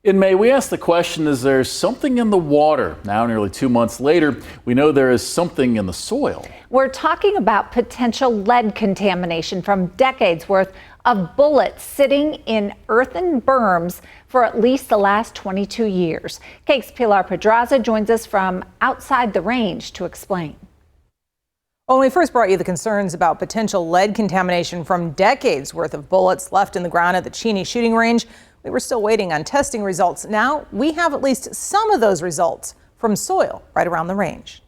In May, we asked the question, is there something in the water? Now, nearly 2 months later, we know there is something in the soil. We're talking about potential lead contamination from decades worth of bullets sitting in earthen berms for at least the last 22 years. KAKE's Pilar Pedraza joins us from outside the range to explain. When we first brought you the concerns about potential lead contamination from decades worth of bullets left in the ground at the Cheney Shooting Range, we were still waiting on testing results. Now we have at least some of those results from soil right around the range.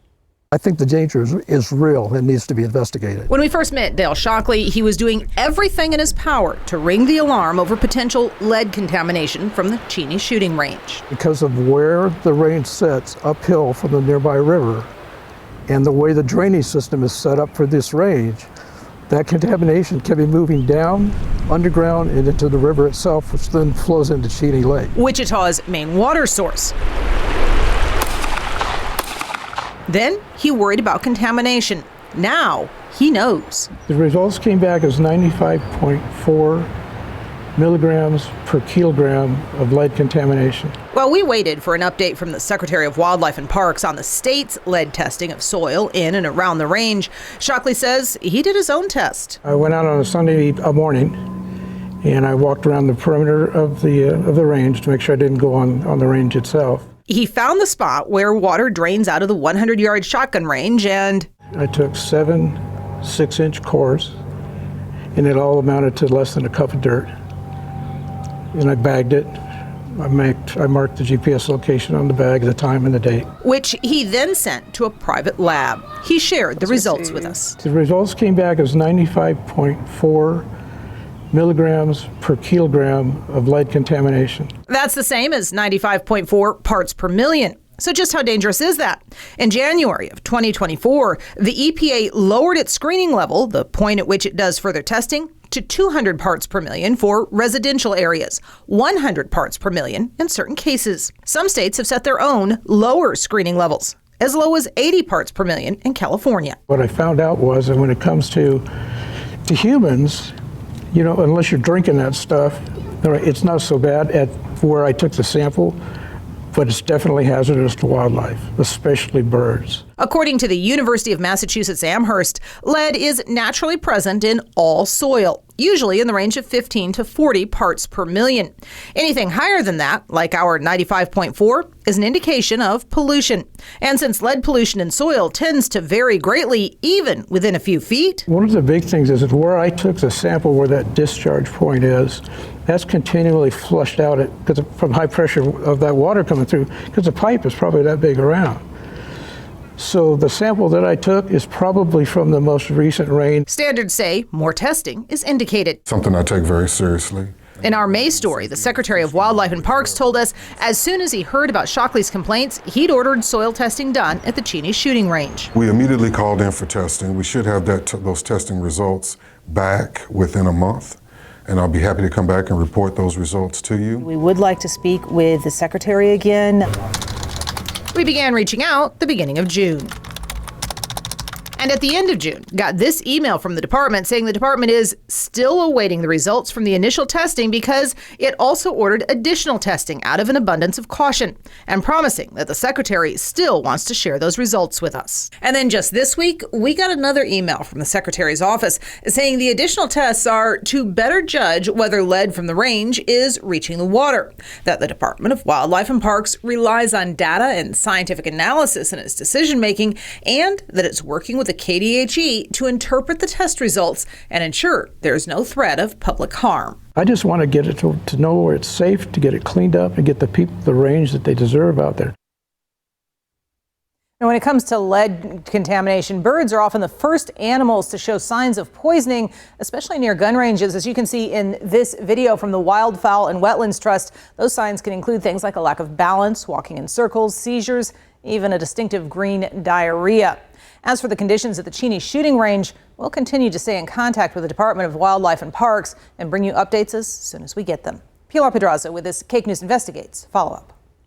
I think the danger is real and needs to be investigated. When we first met Dale Shockley, he was doing everything in his power to ring the alarm over potential lead contamination from the Cheney Shooting Range. Because of where the range sits uphill from the nearby river and the way the drainage system is set up for this range, that contamination can be moving down, underground, and into the river itself, which then flows into Cheney Lake. Wichita's main water source. Then he worried about contamination. Now he knows. The results came back as 95.4 milligrams per kilogram of lead contamination. Well, we waited for an update from the Secretary of Wildlife and Parks on the state's lead testing of soil in and around the range. Shockley says he did his own test. I went out on a Sunday morning and I walked around the perimeter of the range to make sure I didn't go on the range itself. He found the spot where water drains out of the 100-yard shotgun range, and I took 7 6-inch cores, and it all amounted to less than a cup of dirt. And I bagged it. I marked the GPS location on the bag, the time and the date. Which he then sent to a private lab. He shared the results with us. The results came back as 95.4 milligrams per kilogram of lead contamination. That's the same as 95.4 parts per million. So just how dangerous is that? In January of 2024, the EPA lowered its screening level, the point at which it does further testing, to 200 parts per million for residential areas, 100 parts per million in certain cases. Some states have set their own lower screening levels, as low as 80 parts per million in California. What I found out was that when it comes to humans, you know, unless you're drinking that stuff, it's not so bad at where I took the sample, but it's definitely hazardous to wildlife, especially birds. According to the University of Massachusetts Amherst, lead is naturally present in all soil, usually in the range of 15 to 40 parts per million. Anything higher than that, like our 95.4, is an indication of pollution. And since lead pollution in soil tends to vary greatly, even within a few feet. One of the big things is that where I took the sample, where that discharge point is, that's continually flushed out because from high pressure of that water coming through, because the pipe is probably that big around. So the sample that I took is probably from the most recent rain. Standards say more testing is indicated. Something I take very seriously. In our May story, the Secretary of Wildlife and Parks told us as soon as he heard about Shockley's complaints, he'd ordered soil testing done at the Cheney Shooting Range. We immediately called in for testing. We should have those testing results back within a month, and I'll be happy to come back and report those results to you. We would like to speak with the Secretary again. We began reaching out the beginning of June. And at the end of June, got this email from the department saying the department is still awaiting the results from the initial testing because it also ordered additional testing out of an abundance of caution and promising that the secretary still wants to share those results with us. And then just this week, we got another email from the secretary's office saying the additional tests are to better judge whether lead from the range is reaching the water, that the Department of Wildlife and Parks relies on data and scientific analysis in its decision making, and that it's working with the KDHE to interpret the test results and ensure there's no threat of public harm. I just want to get it to know where it's safe, to get it cleaned up and get the people the range that they deserve out there. Now, when it comes to lead contamination, birds are often the first animals to show signs of poisoning, especially near gun ranges. As you can see in this video from the Wildfowl and Wetlands Trust, those signs can include things like a lack of balance, walking in circles, seizures, even a distinctive green diarrhea. As for the conditions at the Cheney Shooting Range, we'll continue to stay in contact with the Department of Wildlife and Parks and bring you updates as soon as we get them. Pilar Pedraza with this KAKE News Investigates follow-up.